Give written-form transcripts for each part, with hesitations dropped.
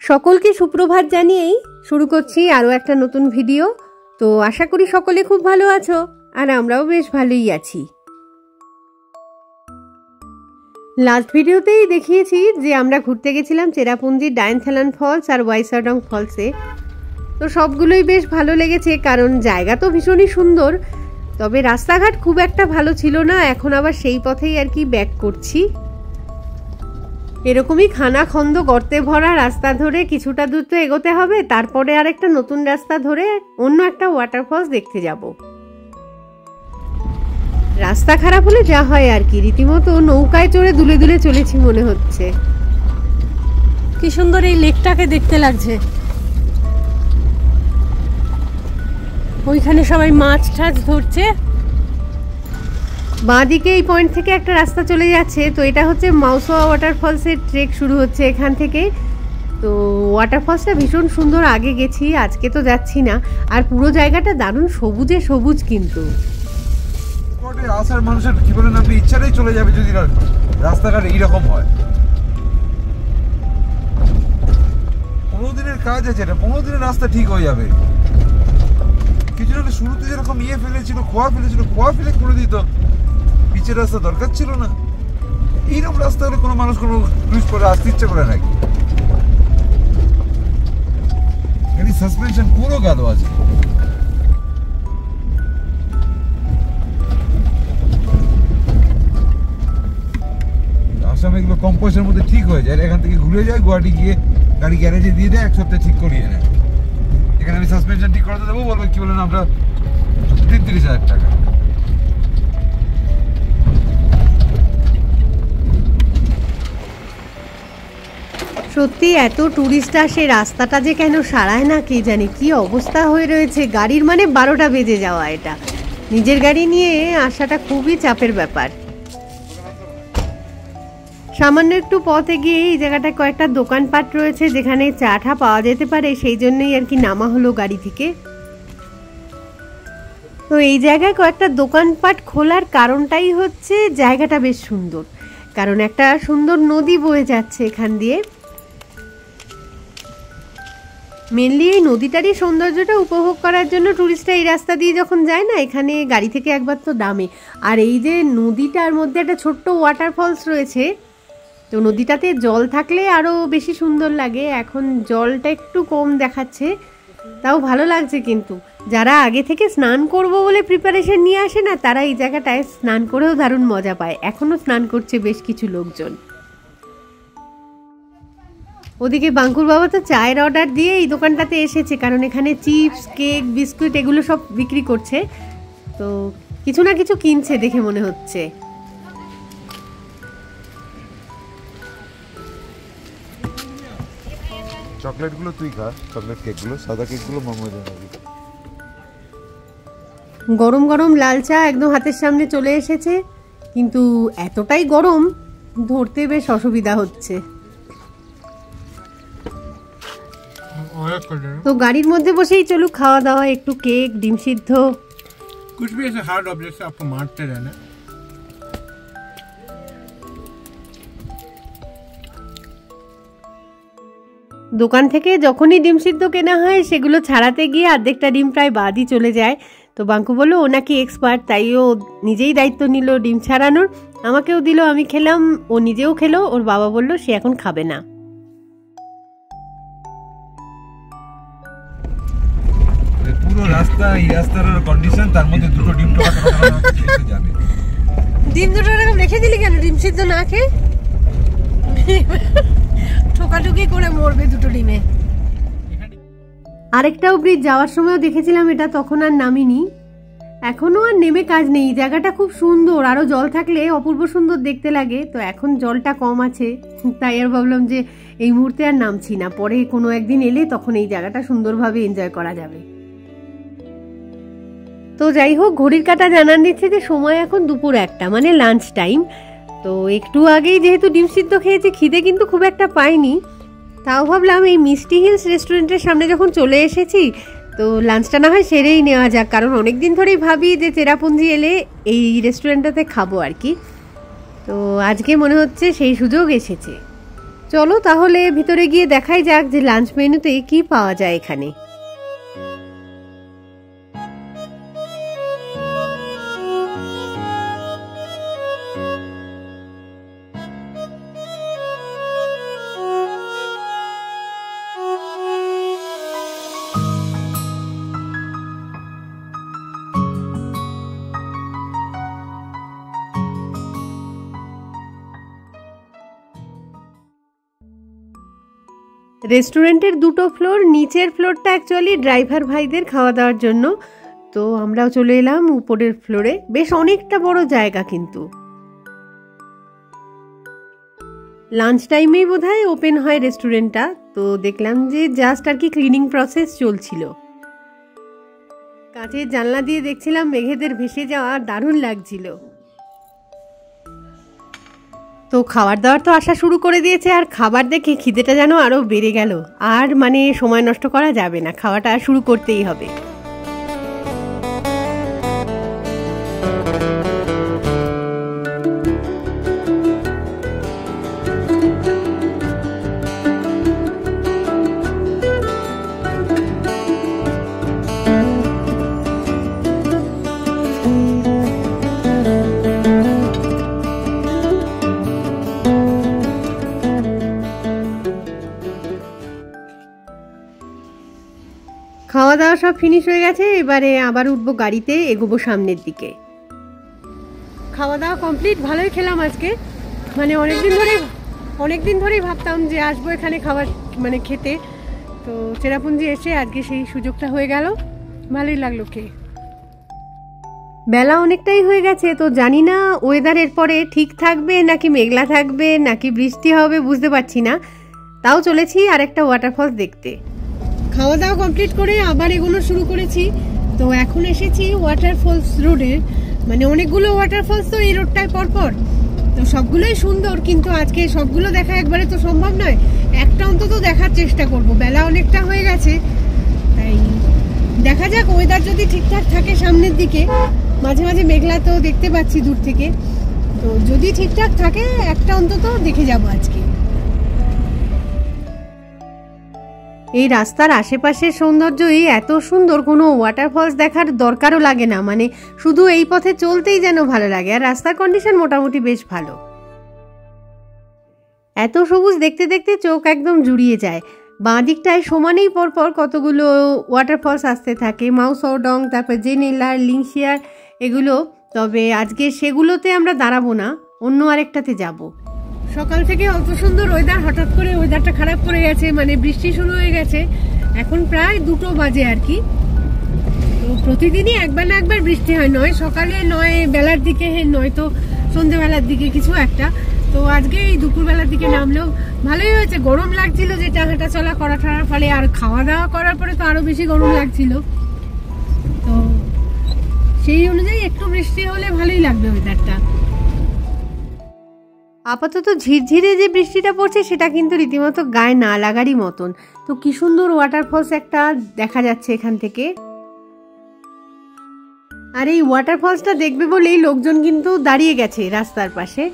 সকলকে সুপ্রভাত জানিয়েই শুরু করছি আরও একটা নতুন ভিডিও। তো আশা করি সকলে খুব ভালো আছো, আর আমরাও বেশ ভালোই আছি। লাস্ট ভিডিওতেই দেখিয়েছি যে আমরা ঘুরতে গেছিলাম চেরাপুঞ্জির ডায়নথালান ফলস আর ওয়াইসাডং ফলসে। তো সবগুলোই বেশ ভালো লেগেছে, কারণ জায়গা তো ভীষণই সুন্দর, তবে রাস্তাঘাট খুব একটা ভালো ছিল না। এখন আবার সেই পথেই আর কি ব্যাক করছি। এরকমই খানা খন্দ গর্তে ভরা রাস্তা ধরে কিছুটা দূর তো এগোতে হবে, তারপরে আর একটা নতুন রাস্তা ধরে অন্য একটা ওয়াটারফলস দেখতে যাব। রাস্তা খারাপ হলে যা হয় আর কি, রীতিমতো নৌকায় চড়ে দুলে দুলে চলেছি মনে হচ্ছে। কি সুন্দর এই লেকটাকে দেখতে লাগছে। ওইখানে সবাই মাছ টাছ ধরছে। বাঁদিকে এই পয়েন্ট থেকে একটা রাস্তা চলে যাচ্ছে। তো এটা হচ্ছে মাউসোয়া ওয়াটারফলসের ট্রেক শুরু হচ্ছে এখান থেকে। তো ওয়াটারফলসটা ভীষণ সুন্দর, আগে গেছি, আজকে তো যাচ্ছি না। আর পুরো জায়গাটা দারুণ সবুজে সবুজ। কিন্তু আসার মানুষের কি বলেন আপনি, ইচ্ছাটাই চলে যাবে যদি রাস্তাঘাট এইরকম হয়। 15 দিনের কাজ আছে, এটা 15 দিনের রাস্তা ঠিক হয়ে যাবে। কিছু না, শুরুতে যেরকম ফেলেছিল, খোয়া ফেলে করে দিত, পিচের রাস্তা দরকার ছিল না। এইরকম রাস্তা হলে কোনো মানুষ কোনো ক্রুজ করে আসতে ইচ্ছে করে নাকি? গাড়ি সাসপেনশন পুরো গাদো আছে। আসামে এগুলো কম পয়সার মধ্যে ঠিক হয়ে যায়। এখান থেকে ঘুরে যায়, গুয়াহাটি গিয়ে গাড়ি গ্যারেজে দিয়ে দেয়, এক সপ্তাহে ঠিক করিয়ে নেয়। এখানে আমি সাসপেনশন ঠিক করাতে দেবো, বলবো কি বলেন আমরা 33,000 টাকা। সত্যি এত টুরিস্ট আসে, রাস্তাটা যে কেন সারায় না কে জানে। কি অবস্থা হয়ে রয়েছে গাড়ির, মানে 12টা বেজে যাওয়া। এটা নিজের গাড়ি নিয়ে আসাটা খুবই চাপের ব্যাপার। সামান্য একটু পথ এগিয়ে এই জায়গাটায় কয়েকটা দোকানপাট রয়েছে যেখানে চা টা পাওয়া যেতে পারে, সেই জন্যই আর কি নামা হলো গাড়ি থেকে। তো এই জায়গায় কয়েকটা দোকানপাট খোলার কারণটাই হচ্ছে জায়গাটা বেশ সুন্দর, কারণ একটা সুন্দর নদী বয়ে যাচ্ছে এখান দিয়ে। মেনলি এই নদীটারই সৌন্দর্যটা উপভোগ করার জন্য টুরিস্টরা এই রাস্তা দিয়ে যখন যায় না, এখানে গাড়ি থেকে একবার তো দামে। আর এই যে নদীটার মধ্যে একটা ছোট্ট ওয়াটারফলস রয়েছে, তো নদীটাতে জল থাকলে আরও বেশি সুন্দর লাগে। এখন জলটা একটু কম দেখাচ্ছে, তাও ভালো লাগছে। কিন্তু যারা আগে থেকে স্নান করব বলে প্রিপারেশন নিয়ে আসে না, তারা এই জায়গাটায় স্নান করেও দারুণ মজা পায়। এখনও স্নান করছে বেশ কিছু লোকজন। ওদিকে বাঙ্কুর বাবা তো চায়ের অর্ডার দিয়ে এই দোকানটাতে এসেছে, কারণ এখানে চিপস, কেক, বিস্কুট এগুলো সব বিক্রি করছে। তো কিছু না কিছু কিনছে দেখে মনে হচ্ছে। চকলেটগুলো তুই খা, চকলেট কেকগুলো, সাদা কেকগুলো মামা জানাবি। গরম গরম লাল চা একদম হাতের সামনে চলে এসেছে, কিন্তু এতটাই গরম ধরতে বেশ অসুবিধা হচ্ছে। তো গাড়ির মধ্যে বসেই চলুক খাওয়া দাওয়া, একটু কেক, ডিম সিদ্ধ, कुछ भी ऐसे हार्ड ऑब्जेक्ट से आपको मारते रहना। দোকান থেকে যখনই ডিম সিদ্ধ কেনা হয় সেগুলো ছাড়াতে গিয়ে অর্ধেকটা ডিম প্রায় বাদই চলে যায়। তো বাঙ্কু বললো ও নাকি এক্সপার্ট, তাই ও নিজেই দায়িত্ব নিল ডিম ছাড়ানোর, আমাকেও দিল, আমি খেলাম, ও নিজেও খেলো। ওর বাবা বললো সে এখন খাবে না। পুরো রাস্তা, এই রাস্তার কন্ডিশন, তার মধ্যে দুটো ডিম টোকা যাবে। ডিম দুটো এরকম রেখে দিলি কেন? ডিম সিদ্ধ না খেয়ে ঠোকাঠুকি করে মরবে দুটো ডিমে। আরেকটাও ব্রিজ যাওয়ার সময়ও দেখেছিলাম এটা, তখন আর নামিনি। এখনো আর নেমে কাজ নেই। জায়গাটা খুব সুন্দর, আরো জল থাকলে অপূর্ব সুন্দর দেখতে লাগে। তো এখন জলটা কম আছে, তাই আর ভাবলাম যে এই মুহূর্তে আর নামছি না, পরে কোনো একদিন এলে তখন এই জায়গাটা সুন্দরভাবে এনজয় করা যাবে। তো যাই হোক, ঘড়ির কাঁটা জানান দিচ্ছে যে সময় এখন দুপুর 1টা, মানে লাঞ্চ টাইম। তো একটু আগেই যেহেতু ডিম সিদ্ধ খেয়েছি, খিদে কিন্তু খুব একটা পাইনি। তাও ভাবলাম এই মিষ্টি হিলস রেস্টুরেন্টের সামনে যখন চলে এসেছি, তো লাঞ্চটা না হয় সেরেই নেওয়া যাক, কারণ অনেক দিন ধরেই ভাবি যে চেরাপুঞ্জি এলে এই রেস্টুরেন্টটাতে খাবো আর কি। তো আজকে মনে হচ্ছে সেই সুযোগ এসেছে। চলো তাহলে ভিতরে গিয়ে দেখাই যাক যে লাঞ্চ মেনুতে কি পাওয়া যায় এখানে। রেস্টুরেন্টের দুটো ফ্লোর, নিচের ফ্লোরটা অ্যাকচুয়ালি ড্রাইভার ভাইদের খাওয়া দাওয়ার জন্য, তো আমরাও চলে এলাম উপরের ফ্লোরে। বেশ অনেকটা বড় জায়গা, কিন্তু লাঞ্চ টাইমেই বোধহয় ওপেন হয় রেস্টুরেন্টটা। তো দেখলাম যে জাস্ট আর কি ক্লিনিং প্রসেস চলছিল। কাঁচের জানলা দিয়ে দেখছিলাম মেঘেদের ভেসে যাওয়া, দারুণ লাগছিল। তো খাবার দাবার তো আসা শুরু করে দিয়েছে, আর খাবার দেখে খিদেটা যেন আরো বেড়ে গেল। আর মানে সময় নষ্ট করা যাবে না, খাওয়াটা শুরু করতেই হবে। খাওয়া দাওয়া সব ফিনিশ হয়ে গেছে, এবারে আবার উঠবো গাড়িতে, এগোবো সামনের দিকে। খাওয়া দাওয়া কমপ্লিট, ভালোই খেলাম আজকে। মানে অনেকদিন ধরেই ভাবতাম যে আসবো এখানে খাবার মানে খেতে, তো চেরাপুঞ্জি এসে আজকে সেই সুযোগটা হয়ে গেল, ভালোই লাগলো খেয়ে। বেলা অনেকটাই হয়ে গেছে, তো জানি না ওয়েদারের পরে ঠিক থাকবে নাকি মেঘলা থাকবে নাকি বৃষ্টি হবে বুঝতে পারছি না। তাও চলেছি আর একটা ওয়াটারফলস দেখতে। খাওয়া দাওয়া কমপ্লিট করে আবার এগুলো শুরু করেছি। তো এখন এসেছি ওয়াটারফলস রোডের, মানে অনেকগুলো ওয়াটারফলস তো এই রোডটায় পরপর, তো সবগুলোই সুন্দর, কিন্তু আজকে সবগুলো দেখা একবারে তো সম্ভব নয়, একটা অন্তত দেখার চেষ্টা করব। বেলা অনেকটা হয়ে গেছে, তাই দেখা যাক ওয়েদার যদি ঠিকঠাক থাকে সামনের দিকে। মাঝে মাঝে মেঘলা তো দেখতে পাচ্ছি দূর থেকে, তো যদি ঠিকঠাক থাকে একটা অন্তত দেখে যাব আজকে। এই রাস্তার আশেপাশের সৌন্দর্যই এত সুন্দর, কোনো ওয়াটারফলস দেখার দরকারও লাগে না, মানে শুধু এই পথে চলতেই যেন ভালো লাগে। আর রাস্তার কন্ডিশন মোটামুটি বেশ ভালো। এত সবুজ দেখতে দেখতে চোখ একদম জুড়িয়ে যায়। বাঁ দিকটায় সমানেই পরপর কতগুলো ওয়াটারফলস আসতে থাকে, মাউসডং, তারপর জেনেলার, লিংশিয়ার, এগুলো। তবে আজকে সেগুলোতে আমরা দাঁড়াবো না, অন্য আরেকটাতে যাব। সকাল থেকে অত সুন্দর ওয়েদার, হঠাৎ করে ওয়েদারটা খারাপ করে গেছে, মানে বৃষ্টি শুরু হয়ে গেছে। এখন প্রায় 2টো বাজে আর কি। তো প্রতিদিনই একবার না একবার বৃষ্টি হয়, নয় সকালে নয় বেলার দিকে, নয়তো সন্ধ্যেবেলার দিকে কিছু একটা। তো আজকে এই দুপুরবেলার দিকে নামলেও ভালোই হয়েছে। গরম লাগছিল যেটা হাঁটা চলা করার ফলে, আর খাওয়া দাওয়া করার পরে তো আরো বেশি গরম লাগছিল। তো সেই অনুযায়ী একটু বৃষ্টি হলে ভালোই লাগবে ওয়েদারটা। আপাতত ঝিরঝিরে যে বৃষ্টিটা পড়ছে সেটা কিন্তু রীতিমতো গায়ে না লাগারই মতন। তো কি সুন্দর ওয়াটারফলস একটা দেখা যাচ্ছে এখান থেকে। আর এই ওয়াটারফলসটা দেখবে বলেই লোকজন কিন্তু দাঁড়িয়ে গেছে রাস্তার পাশে,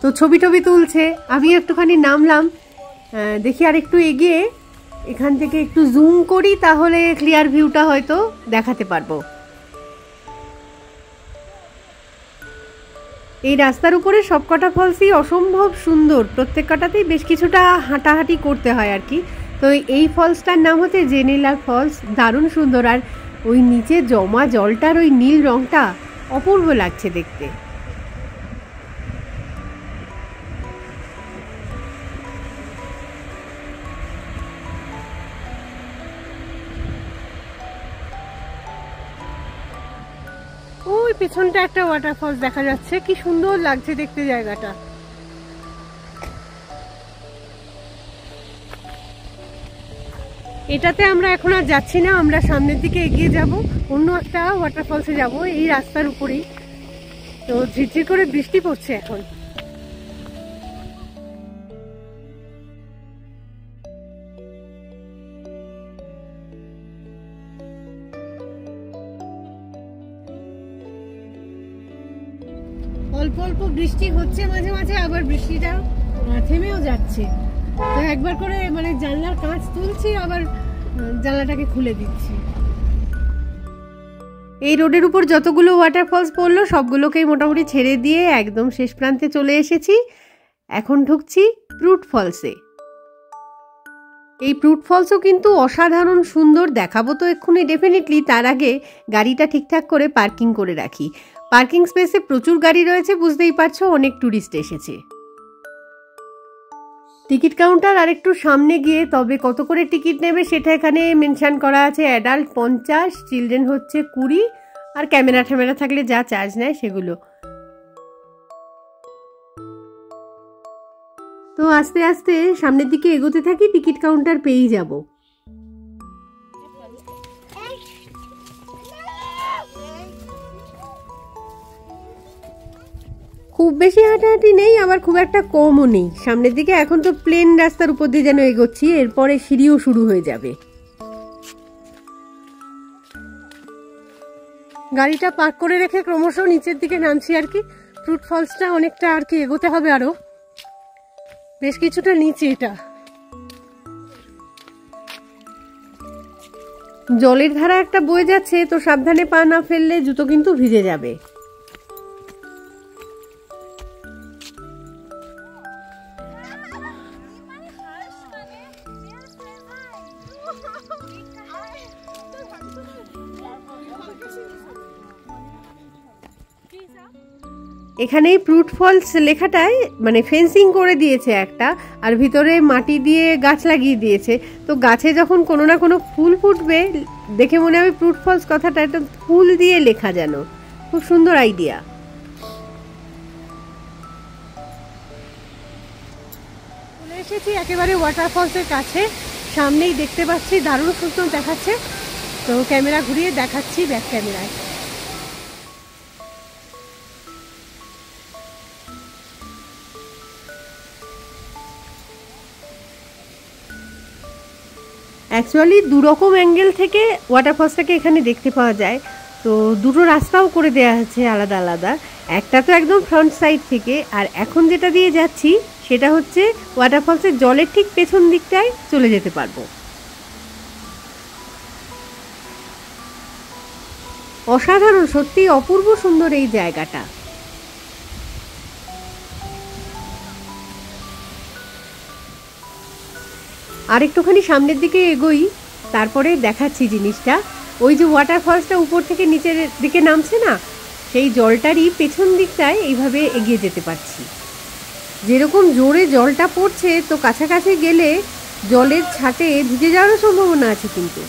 তো ছবি টবি তুলছে। আমি একটুখানি নামলাম, দেখি আর একটু এগিয়ে এখান থেকে একটু জুম করি, তাহলে ক্লিয়ার ভিউটা হয়তো দেখাতে পারবো। এই রাস্তার উপরে সবকটা ফলসই অসম্ভব সুন্দর, প্রত্যেক কটাতেই বেশ কিছুটা হাঁটাহাঁটি করতে হয় আর কি। তো এই ফলসটার নাম হচ্ছে জেনেলার ফলস, দারুণ সুন্দর। আর ওই নিচে জমা জলটার ওই নীল রংটা অপূর্ব লাগছে দেখতে। ওই পেছনটা একটা ওয়াটারফলস দেখা যাচ্ছে, কি সুন্দর লাগছে দেখতে জায়গাটা। এটাতে আমরা এখন আর যাচ্ছি না, আমরা সামনের দিকে এগিয়ে যাব, অন্য একটা ওয়াটারফলসে যাব এই রাস্তার উপরেই। তো ঝিরঝির করে বৃষ্টি পড়ছে এখন। অল্প অল্প বৃষ্টি হচ্ছে মাঝে মাঝে, আবার বৃষ্টিটা থেমেও যাচ্ছে। তো একবার করে মানে জানলার কাঁচ তুলছি, আবার জানলাটাকে খুলে দিচ্ছি। এই রোডের উপর যতগুলো ওয়াটারফলস পড়লো সবগুলোকেই মোটামুটি ছেড়ে দিয়ে একদম শেষ প্রান্তে চলে এসেছি। এখন ঢুকছি ফ্রুট ফলসে। এই ফ্রুট ফলসও কিন্তু অসাধারণ সুন্দর, দেখাবো তো এক্ষুনি ডেফিনেটলি। তার আগে গাড়িটা ঠিকঠাক করে পার্কিং করে রাখি। পার্কিং স্পেসে প্রচুর গাড়ি রয়েছে, বুঝতেই পারছো অনেক ট্যুরিস্ট এসেছে। টিকিট কাউন্টার আর একটু সামনে গিয়ে তবে কত করে টিকিট নেবে সেটা এখানে মেনশন করা আছে। অ্যাডাল্ট 50, চিলড্রেন হচ্ছে 20, আর ক্যামেরা ট্যামেরা থাকলে যা চার্জ নেয় সেগুলো। তো আস্তে আস্তে সামনের দিকে এগোতে থাকি, টিকিট কাউন্টার পেয়েই যাব। খুব বেশি হাঁটাহাঁটি নেই, আবার খুব একটা কমও নেই। সামনের দিকে এখন তো প্লেন রাস্তার উপর দিয়ে যেন এগোচ্ছি, এরপরে সিঁড়িও শুরু হয়ে যাবে। গাড়িটা পার্ক করে রেখে ক্রমশ নিচের দিকে নামছি আর কি। ফ্রুট ফলসটা অনেকটা আর কি এগোতে হবে, আরো বেশ কিছুটা নিচে। এটা জলের ধারা একটা বয়ে যাচ্ছে, তো সাবধানে পা না ফেললে জুতো কিন্তু ভিজে যাবে। এখানেই ফ্রুট ফলস লেখাটায় মানে ফেন্সিং করে দিয়েছে একটা, আর ভিতরে মাটি দিয়ে গাছ লাগিয়ে দিয়েছে। তো গাছে যখন কোনো না কোনো ফুল ফুটবে দেখে মনে হবে ফ্রুট ফলস কথাটা একটা ফুল দিয়ে লেখা, যেন খুব সুন্দর আইডিয়া। চলে এসেছি একেবারে ওয়াটারফলসের কাছে, সামনেই দেখতে পাচ্ছি, দারুণ সুন্দর দেখাচ্ছে। তো ক্যামেরা ঘুরিয়ে দেখাচ্ছি ব্যাক ক্যামেরায়। অ্যাকচুয়ালি দুরকম অ্যাঙ্গেল থেকে ওয়াটারফলসটাকে এখানে দেখতে পাওয়া যায়। তো দুটো রাস্তাও করে দেওয়া আছে আলাদা আলাদা। একটা তো একদম ফ্রন্ট সাইড থেকে, আর এখন যেটা দিয়ে যাচ্ছি সেটা হচ্ছে ওয়াটারফলসের জলের ঠিক পেছন দিকটায় চলে যেতে পারবো। অসাধারণ, সত্যি অপূর্ব সুন্দর এই জায়গাটা। আর একটুখানি সামনের দিকে এগোই, তারপরে দেখাচ্ছি জিনিসটা। ওই যে ওয়াটারফলসটা উপর থেকে নিচের দিকে নামছে না, সেই জলটারই পেছন দিকটায় এইভাবে এগিয়ে যেতে পারছি। যেরকম জোরে জলটা পড়ছে, তো কাছাকাছি গেলে জলের ছাটে ভিজে যাওয়ারও সম্ভাবনা আছে কিন্তু।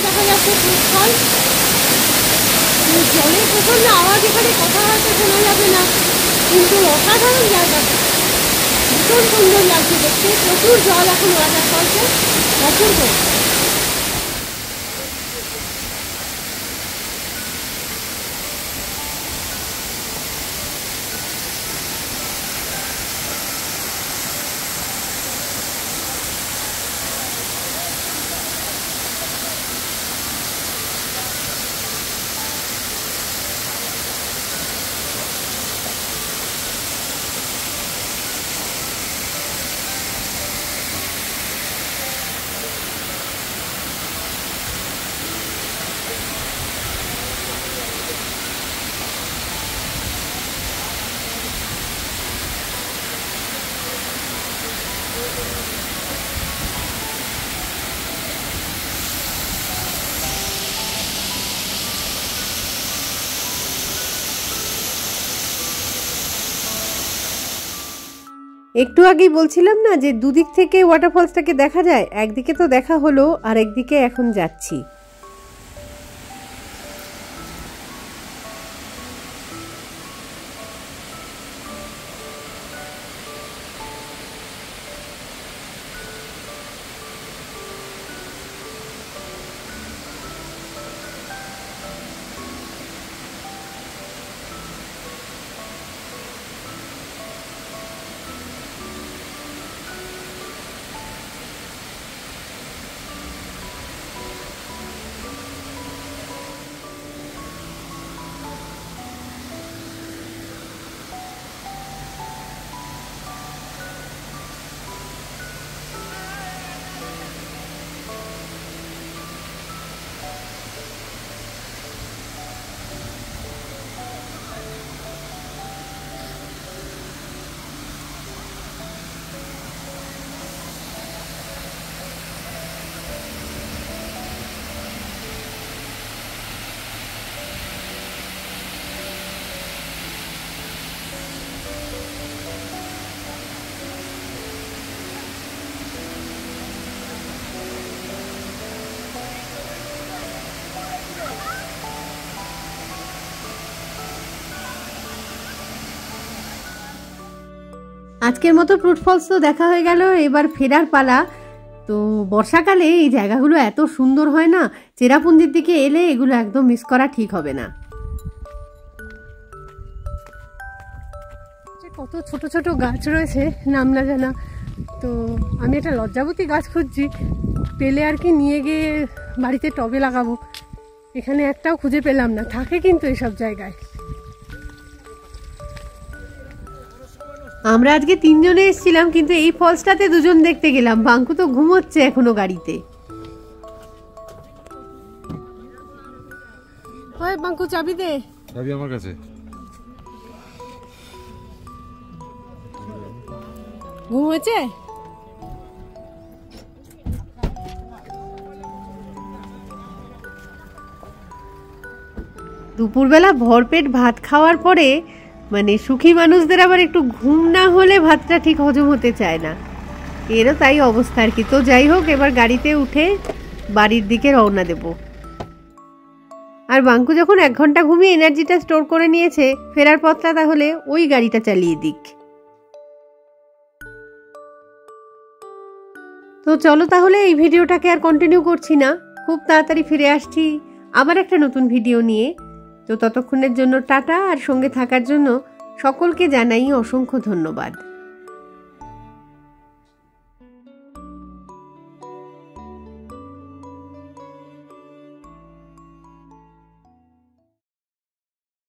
দেখা যাচ্ছে জলের প্রচন্ড আওয়াজ, এখানে কথা হয়তো শোনা যাবে না, কিন্তু অসাধারণ জায়গাটা, ভীষণ সুন্দর লাগছে দেখতে। প্রচুর জল এখন ওয়াটারফলসে, অপূর্ব। একটু আগেই বলছিলাম না যে দুদিক থেকে ওয়াটারফলসটাকে দেখা যায়, একদিকে তো দেখা হলো আর একদিকে এখন যাচ্ছি। আজকের মতো ফ্রুট ফলস তো দেখা হয়ে গেল, এবার ফেরার পালা। তো বর্ষাকালে এই জায়গাগুলো এত সুন্দর হয় না, চেরাপুঞ্জির দিকে এলে এগুলো একদম মিস করা ঠিক হবে না। কত ছোট ছোট গাছ রয়েছে নাম না জানা। তো আমি একটা লজ্জাবতী গাছ খুঁজছি, পেলে আর কি নিয়ে গিয়ে বাড়িতে টবে লাগাবো। এখানে একটাও খুঁজে পেলাম না, থাকে কিন্তু এসব জায়গায়। আমরা আজকে 3 জনে এসেছিলাম, কিন্তু এই ফলসটাতে 2 জন দেখতে গেলাম। বাঙ্কু তো ঘুমোচ্ছে এখনো গাড়িতে। ওই বাঙ্কু চাবি দে। চাবি আমার কাছে। ঘুম হয়েছে? দুপুরবেলা ভরপেট ভাত খাওয়ার পরে মানে সুখী মানুষদের আবার একটু ঘুম না হলে ভাতটা ঠিক হজম হতে চায় না, এরও তাই অবস্থা আর কি। তো যাই হোক, এবার গাড়িতে উঠে বাড়ির দিকে রওনা দেব। আর বাঙ্কু যখন 1 ঘন্টা ঘুমিয়ে এনার্জিটা স্টোর করে নিয়েছে, ফেরার পথটা তাহলে ওই গাড়িটা চালিয়ে দিক। তো চলো তাহলে এই ভিডিওটাকে আর কন্টিনিউ করছি না, খুব তাড়াতাড়ি ফিরে আসছি আবার একটা নতুন ভিডিও নিয়ে। তো ততক্ষণের জন্য টাটা, আর সঙ্গে থাকার জন্য সকলকে জানাই অসংখ্য ধন্যবাদ।